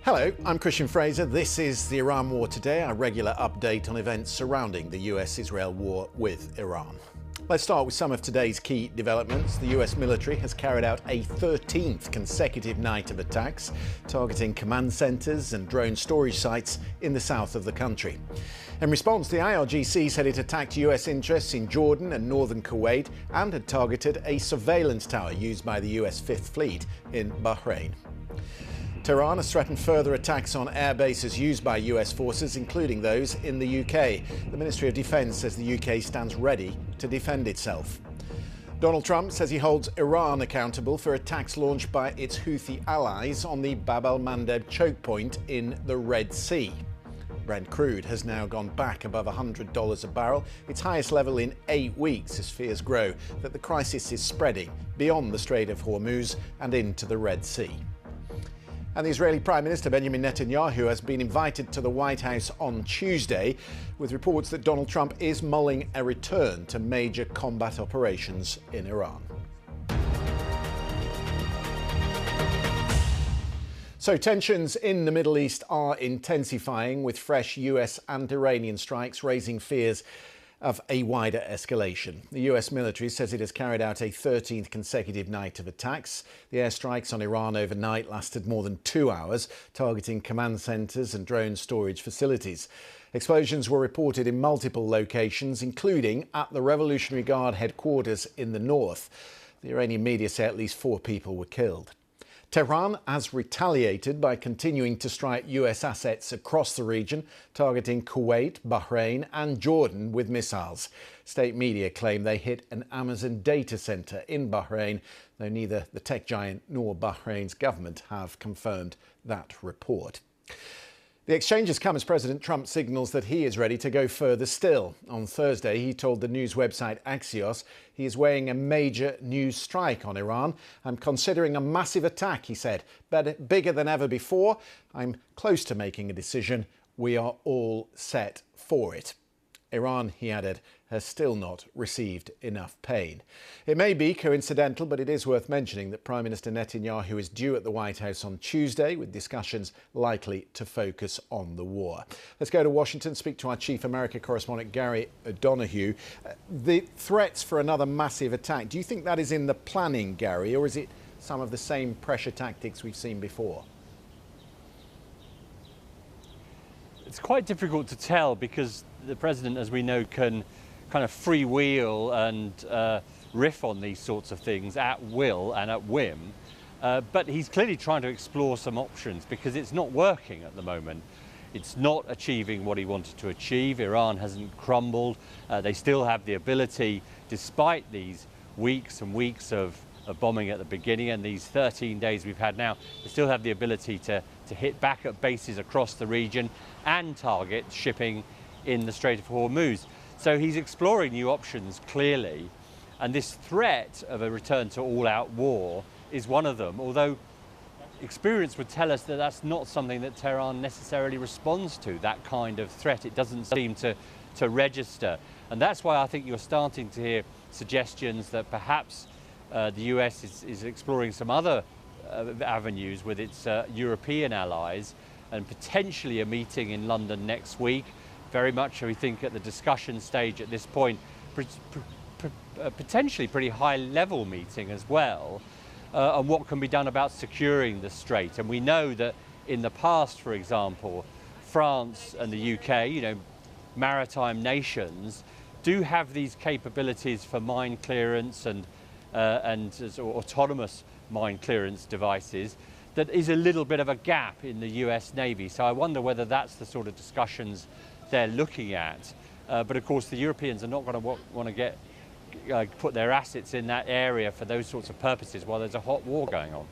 Hello, I'm Christian Fraser. This is the Iran War Today, our regular update on events surrounding the US-Israel war with Iran. Let's start with some of today's key developments. The US military has carried out a 13th consecutive night of attacks, targeting command centres and drone storage sites in the south of the country. In response, the IRGC said it attacked US interests in Jordan and northern Kuwait and had targeted a surveillance tower used by the US Fifth Fleet in Bahrain. Tehran has threatened further attacks on air bases used by US forces, including those in the UK. The Ministry of Defence says the UK stands ready to defend itself. Donald Trump says he holds Iran accountable for attacks launched by its Houthi allies on the Bab el-Mandeb choke point in the Red Sea. Brent crude has now gone back above $100 a barrel, its highest level in 8 weeks, as fears grow that the crisis is spreading beyond the Strait of Hormuz and into the Red Sea. And the Israeli Prime Minister Benjamin Netanyahu has been invited to the White House on Tuesday, with reports that Donald Trump is mulling a return to major combat operations in Iran. So tensions in the Middle East are intensifying, with fresh US and Iranian strikes raising fears of a wider escalation. The US military says it has carried out a 13th consecutive night of attacks. The airstrikes on Iran overnight lasted more than 2 hours, targeting command centres and drone storage facilities. Explosions were reported in multiple locations, including at the Revolutionary Guard headquarters in the north. The Iranian media say at least 4 people were killed. Tehran has retaliated by continuing to strike US assets across the region, targeting Kuwait, Bahrain and Jordan with missiles. State media claim they hit an Amazon data centre in Bahrain, though neither the tech giant nor Bahrain's government have confirmed that report. The exchange has come as President Trump signals that he is ready to go further still. On Thursday, he told the news website Axios he is weighing a major new strike on Iran. "I'm considering a massive attack," he said, "but bigger than ever before. I'm close to making a decision. We are all set for it." Iran, he added, has still not received enough pain. It may be coincidental, but it is worth mentioning that Prime Minister Netanyahu is due at the White House on Tuesday, with discussions likely to focus on the war. Let's go to Washington, speak to our Chief America correspondent, Gary O'Donoghue. The threats for another massive attack, do you think that is in the planning, Gary, or is it some of the same pressure tactics we've seen before? It's quite difficult to tell because the president, as we know, can kind of freewheel and riff on these sorts of things at will and at whim. But he's clearly trying to explore some options because it's not working at the moment. It's not achieving what he wanted to achieve. Iran hasn't crumbled. They still have the ability, despite these weeks and weeks of bombing at the beginning and these 13 days we've had now, they still have the ability to hit back at bases across the region and target shipping in the Strait of Hormuz. So he's exploring new options, clearly, and this threat of a return to all-out war is one of them, although experience would tell us that that's not something that Tehran necessarily responds to, that kind of threat. It doesn't seem to register, and that's why I think you're starting to hear suggestions that perhaps the US is exploring some other avenues with its European allies, and potentially a meeting in London next week. Very much, we think, at the discussion stage at this point, potentially pretty high-level meeting as well, on what can be done about securing the strait. And we know that in the past, for example, France and the UK, maritime nations, do have these capabilities for mine clearance and autonomous mine clearance devices. That is a little bit of a gap in the US Navy. So I wonder whether that's the sort of discussions they're looking at. But of course, the Europeans are not going to want to put their assets in that area for those sorts of purposes while there's a hot war going on.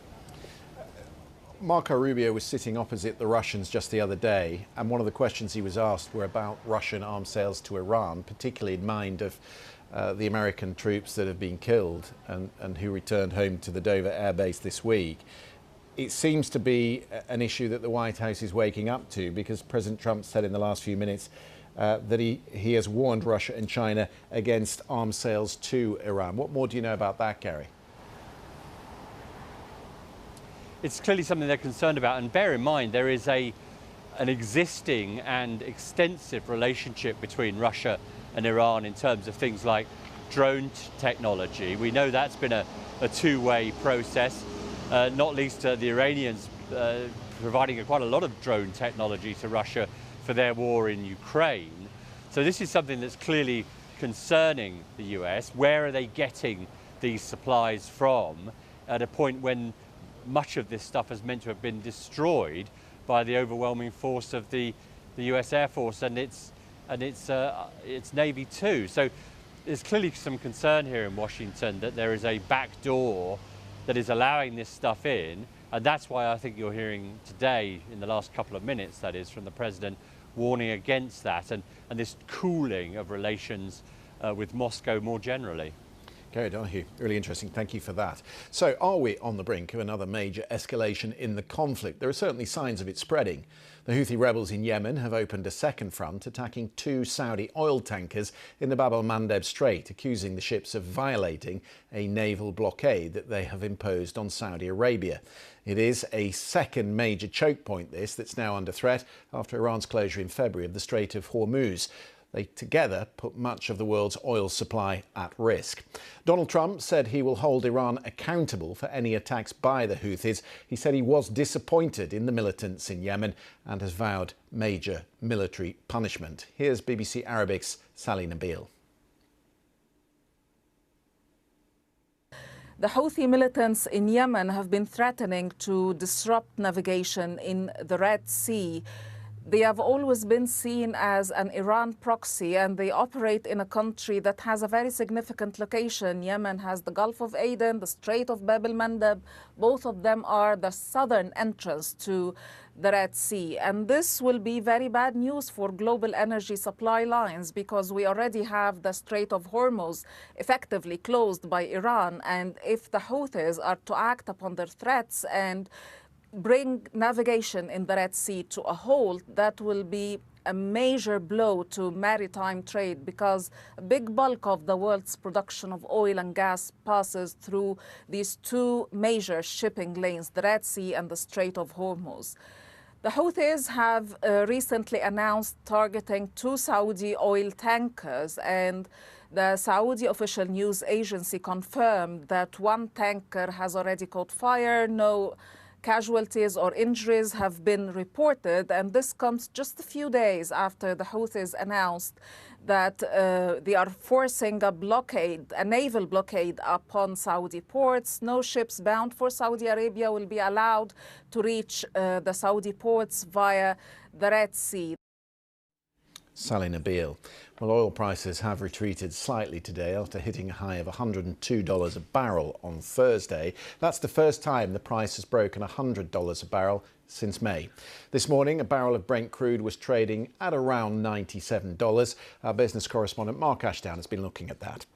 Marco Rubio was sitting opposite the Russians just the other day, and one of the questions he was asked were about Russian arms sales to Iran, particularly in mind of the American troops that have been killed and who returned home to the Dover Air Base this week. It seems to be an issue that the White House is waking up to, because President Trump said in the last few minutes that he has warned Russia and China against arms sales to Iran. What more do you know about that, Gary? it's clearly something they're concerned about. And bear in mind, there is an existing and extensive relationship between Russia and Iran in terms of things like drone technology. We know that's been a two-way process, not least the Iranians providing quite a lot of drone technology to Russia for their war in Ukraine. So this is something that's clearly concerning the US. Where are they getting these supplies from at a point when much of this stuff is meant to have been destroyed by the overwhelming force of the US Air Force and its Navy too? So there's clearly some concern here in Washington that there is a back door that is allowing this stuff in, and that's why I think you're hearing today, in the last couple of minutes that is, from the President warning against that and this cooling of relations with Moscow more generally. Gary Donoghue, really interesting. Thank you for that. So are we on the brink of another major escalation in the conflict? There are certainly signs of it spreading. The Houthi rebels in Yemen have opened a second front, attacking 2 Saudi oil tankers in the Bab el-Mandeb Strait, accusing the ships of violating a naval blockade that they have imposed on Saudi Arabia. It is a second major choke point, that's now under threat after Iran's closure in February of the Strait of Hormuz. They together put much of the world's oil supply at risk. Donald Trump said he will hold Iran accountable for any attacks by the Houthis. He said he was disappointed in the militants in Yemen and has vowed major military punishment. Here's BBC Arabic's Sally Nabil. The Houthi militants in Yemen have been threatening to disrupt navigation in the Red Sea. They have always been seen as an Iran proxy, and they operate in a country that has a very significant location. Yemen has the Gulf of Aden, the Strait of Bab el-Mandeb. Both of them are the southern entrance to the Red Sea. And this will be very bad news for global energy supply lines, because we already have the Strait of Hormuz effectively closed by Iran. And if the Houthis are to act upon their threats and bring navigation in the Red Sea to a halt, that will be a major blow to maritime trade, because a big bulk of the world's production of oil and gas passes through these 2 major shipping lanes, the Red Sea and the Strait of Hormuz. The Houthis have recently announced targeting 2 Saudi oil tankers, and the Saudi official news agency confirmed that 1 tanker has already caught fire. No casualties or injuries have been reported, and this comes just a few days after the Houthis announced that they are forcing a naval blockade upon Saudi ports. No ships bound for Saudi Arabia will be allowed to reach the Saudi ports via the Red Sea. Sally Nabil. Well, oil prices have retreated slightly today after hitting a high of $102 a barrel on Thursday. That's the first time the price has broken $100 a barrel since May. This morning, a barrel of Brent crude was trading at around $97. Our business correspondent Mark Ashdown has been looking at that.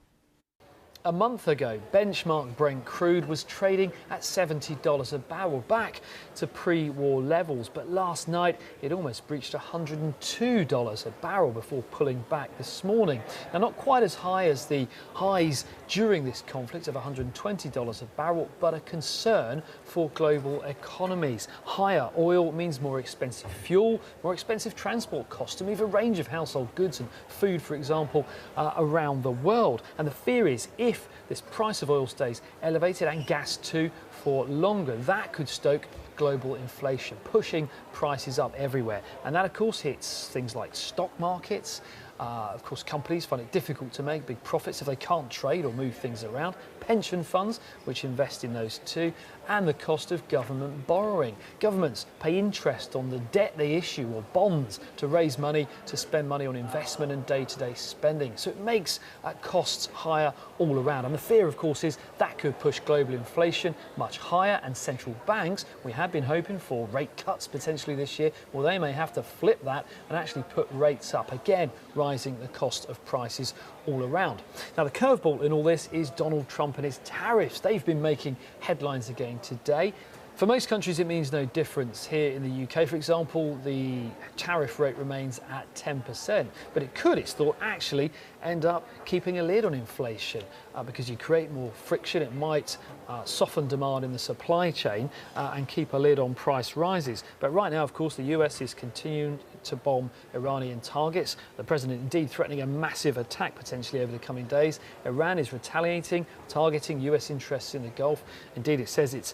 A month ago, benchmark Brent crude was trading at $70 a barrel, back to pre-war levels. But last night, it almost breached $102 a barrel before pulling back this morning. Now, not quite as high as the highs during this conflict of $120 a barrel, but a concern for global economies. Higher oil means more expensive fuel, more expensive transport costs to move a range of household goods and food, for example, around the world. And the fear is, if this price of oil stays elevated, and gas too, for longer, that could stoke global inflation, pushing prices up everywhere. And that, of course, hits things like stock markets. Of course, companies find it difficult to make big profits if they can't trade or move things around. Pension funds, which invest in those too, and the cost of government borrowing. Governments pay interest on the debt they issue, or bonds, to raise money, to spend money on investment and day-to-day spending. So it makes costs higher all around. And the fear, of course, is that could push global inflation much higher, and central banks, we have been hoping for rate cuts potentially this year, well, they may have to flip that and actually put rates up again, rising the cost of prices all around. Now, the curveball in all this is Donald Trump and his tariffs. They've been making headlines again today. For most countries, it means no difference. Here in the UK, for example, the tariff rate remains at 10%, but it could, it's thought, actually end up keeping a lid on inflation. because you create more friction. It might soften demand in the supply chain and keep a lid on price rises. But right now, of course, the US is continuing to bomb Iranian targets. The president indeed threatening a massive attack potentially over the coming days. Iran is retaliating, targeting US interests in the Gulf. Indeed, it says it's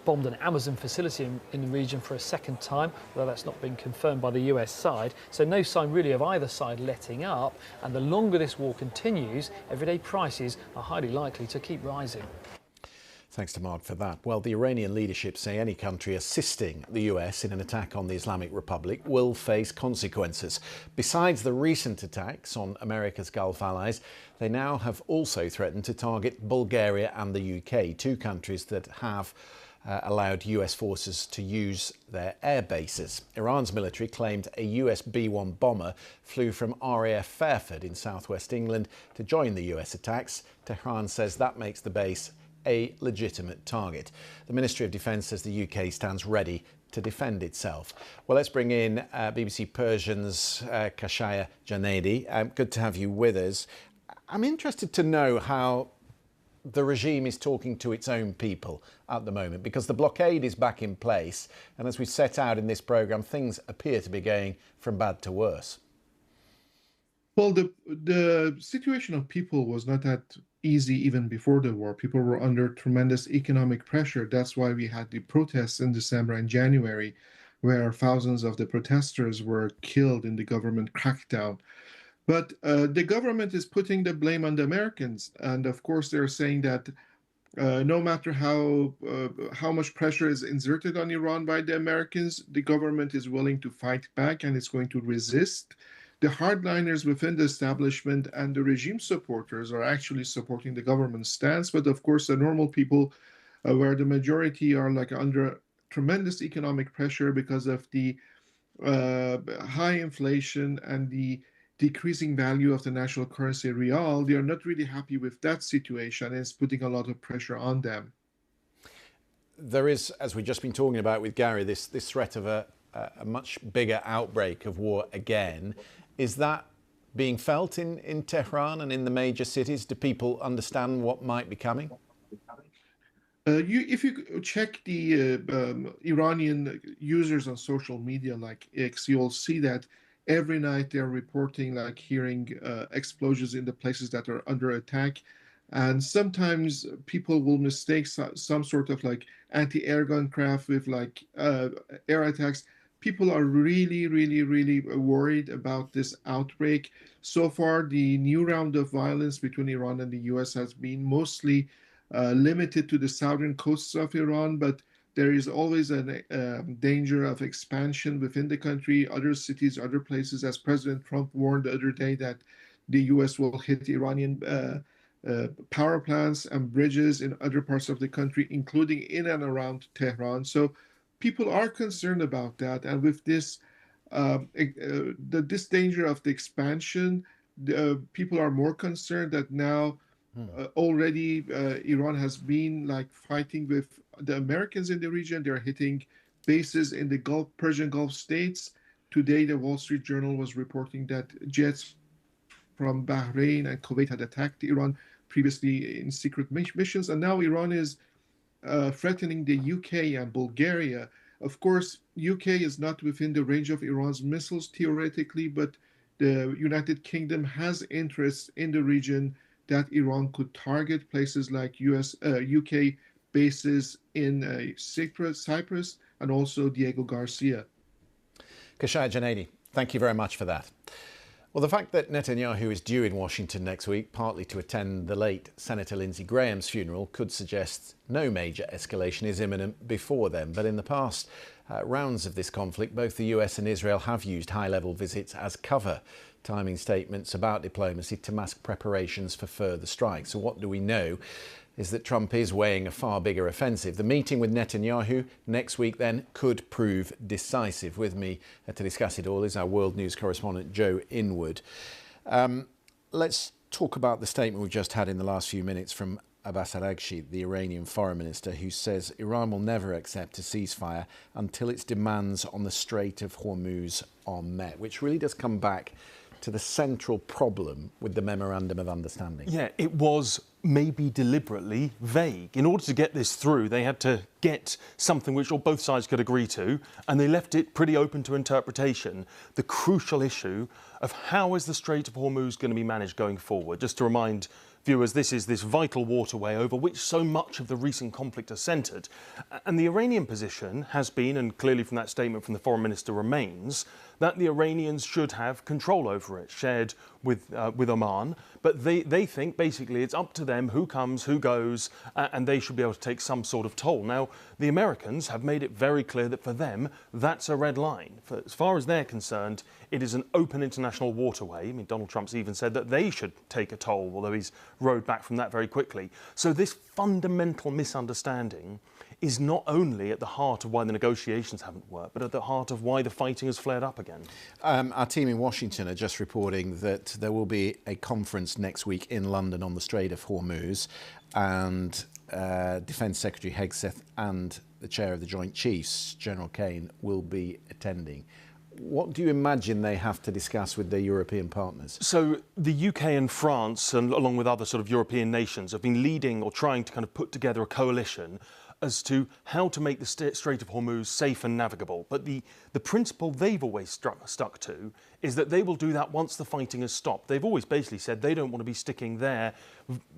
bombed an Amazon facility in the region for a second time, although that's not been confirmed by the US side. So no sign really of either side letting up. And the longer this war continues, everyday prices are highly likely to keep rising. Thanks to Mark for that. Well, the Iranian leadership say any country assisting the US in an attack on the Islamic Republic will face consequences. Besides the recent attacks on America's Gulf allies, they now have also threatened to target Bulgaria and the UK, two countries that have allowed US forces to use their air bases. Iran's military claimed a US B-1 bomber flew from RAF Fairford in southwest England to join the US attacks. Tehran says that makes the base a legitimate target. The Ministry of Defence says the UK stands ready to defend itself. Well, let's bring in BBC Persian's Kashaya Janedi. Good to have you with us. I'm interested to know how the regime is talking to its own people at the moment, because the blockade is back in place, and as we set out in this programme, things appear to be going from bad to worse. Well, the situation of people was not that easy even before the war. People were under tremendous economic pressure. That's why we had the protests in December and January, where thousands of the protesters were killed in the government crackdown. But the government is putting the blame on the Americans. And of course, they're saying that no matter how much pressure is exerted on Iran by the Americans, the government is willing to fight back and it's going to resist. The hardliners within the establishment and the regime supporters are actually supporting the government stance. But of course, the normal people, where the majority are like under tremendous economic pressure because of the high inflation and the decreasing value of the national currency rial, they are not really happy with that situation, and it's putting a lot of pressure on them. There is, as we've just been talking about with Gary, this threat of a much bigger outbreak of war again. Is that being felt in Tehran and in the major cities? Do people understand what might be coming? If you check the Iranian users on social media like X, you'll see that every night they're reporting like hearing explosions in the places that are under attack. And sometimes people will mistake some sort of like anti-airgun craft with like air attacks. People are really, really, really worried about this outbreak. So far, the new round of violence between Iran and the US has been mostly limited to the southern coasts of Iran, but there is always a danger of expansion within the country, other cities, other places, as President Trump warned the other day that the US will hit Iranian power plants and bridges in other parts of the country, including in and around Tehran. So people are concerned about that. And with this, this danger of the expansion, people are more concerned that now already Iran has been like fighting with the Americans in the region. They're hitting bases in the Persian Gulf states. Today, the Wall Street Journal was reporting that jets from Bahrain and Kuwait had attacked Iran previously in secret missions. And now Iran is threatening the UK and Bulgaria. Of course, UK is not within the range of Iran's missiles theoretically, but the United Kingdom has interests in the region that Iran could target places like UK bases in Cyprus and also Diego Garcia. Kashaya Janedi, thank you very much for that. Well, the fact that Netanyahu is due in Washington next week, partly to attend the late Senator Lindsey Graham's funeral, could suggest no major escalation is imminent before then. But in the past rounds of this conflict, both the US and Israel have used high-level visits as cover, timing statements about diplomacy to mask preparations for further strikes. So what do we know is that Trump is weighing a far bigger offensive. The meeting with Netanyahu next week then could prove decisive. With me to discuss it all is our World News correspondent Joe Inwood. Let's talk about the statement we just had in the last few minutes from Abbas Araghchi, the Iranian foreign minister, who says Iran will never accept a ceasefire until its demands on the Strait of Hormuz are met, which really does come back to the central problem with the Memorandum of Understanding. Yeah, it was maybe deliberately vague. In order to get this through, they had to get something which both sides could agree to, and they left it pretty open to interpretation. The crucial issue of how is the Strait of Hormuz going to be managed going forward. Just to remind viewers, this is this vital waterway over which so much of the recent conflict has centred. And the Iranian position has been, and clearly from that statement from the foreign minister remains, that the Iranians should have control over it, shared with Oman. But they think basically it's up to them who comes, who goes, and they should be able to take some sort of toll. Now, the Americans have made it very clear that for them, that's a red line. As far as they're concerned, it is an open international waterway. I mean, Donald Trump's even said that they should take a toll, although he's rode back from that very quickly. So this fundamental misunderstanding is not only at the heart of why the negotiations haven't worked, but at the heart of why the fighting has flared up again. Our team in Washington are just reporting that there will be a conference next week in London on the Strait of Hormuz, and Defence Secretary Hegseth and the Chair of the Joint Chiefs, General Kane, will be attending. What do you imagine they have to discuss with their European partners? So the UK and France, and along with other sort of European nations, have been leading or trying to kind of put together a coalition as to how to make the Strait of Hormuz safe and navigable. But the principle they've always stuck to is that they will do that once the fighting has stopped. They've always basically said they don't want to be sticking their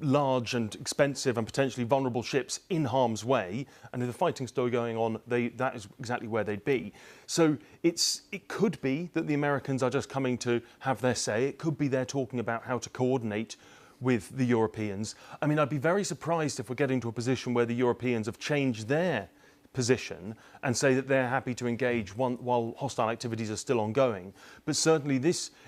large and expensive and potentially vulnerable ships in harm's way. And if the fighting's still going on, that is exactly where they'd be. So it could be that the Americans are just coming to have their say. It could be they're talking about how to coordinate with the Europeans. I mean, I'd be very surprised if we're getting to a position where the Europeans have changed their position and say that they're happy to engage while hostile activities are still ongoing. But certainly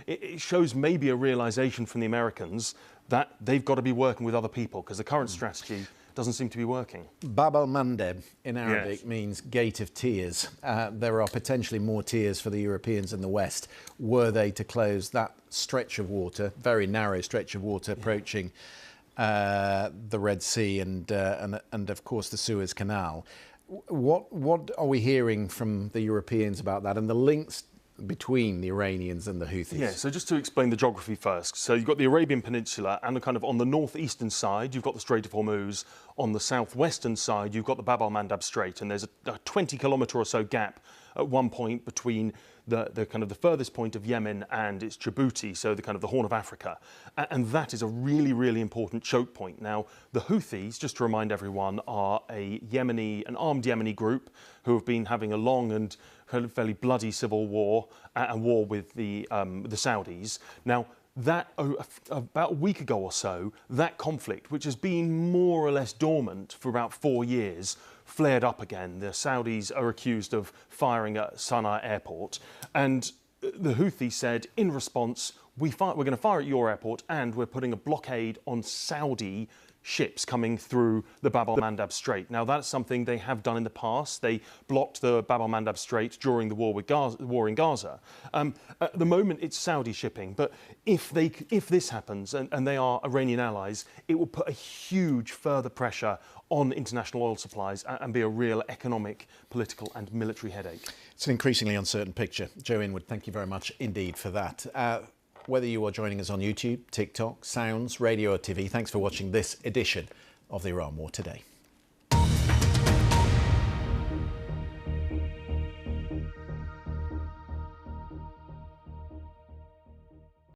it shows maybe a realisation from the Americans that they've got to be working with other people, because the current strategy doesn't seem to be working. Bab al-Mandeb in Arabic means gate of tears. There are potentially more tears for the Europeans in the West were they to close that stretch of water, very narrow stretch of water approaching the Red Sea and of course the Suez Canal. What are we hearing from the Europeans about that and the links between the Iranians and the Houthis? Yeah, so just to explain the geography first. So you've got the Arabian Peninsula, and kind of on the northeastern side, you've got the Strait of Hormuz. On the southwestern side, you've got the Bab al-Mandab Strait, and there's a 20-kilometre or so gap at one point between the kind of the furthest point of Yemen and its Djibouti, so the kind of the Horn of Africa. And that is a really, really important choke point. Now, the Houthis, just to remind everyone, are an armed Yemeni group who have been having a long and fairly bloody civil war and war with the Saudis. Now, that about a week ago or so, that conflict, which has been more or less dormant for about 4 years, flared up again. The Saudis are accused of firing at Sana'a airport, and the Houthis said in response, we're going to fire at your airport, and we're putting a blockade on Saudi ships coming through the Bab al-Mandab Strait. Now, that's something they have done in the past. They blocked the Bab al-Mandab Strait during the war in Gaza. At the moment, it's Saudi shipping. But if this happens, and they are Iranian allies, it will put a huge further pressure on international oil supplies and be a real economic, political and military headache. It's an increasingly uncertain picture. Joe Inwood, thank you very much indeed for that. Whether you are joining us on YouTube, TikTok, Sounds, Radio or TV, thanks for watching this edition of the Iran War Today.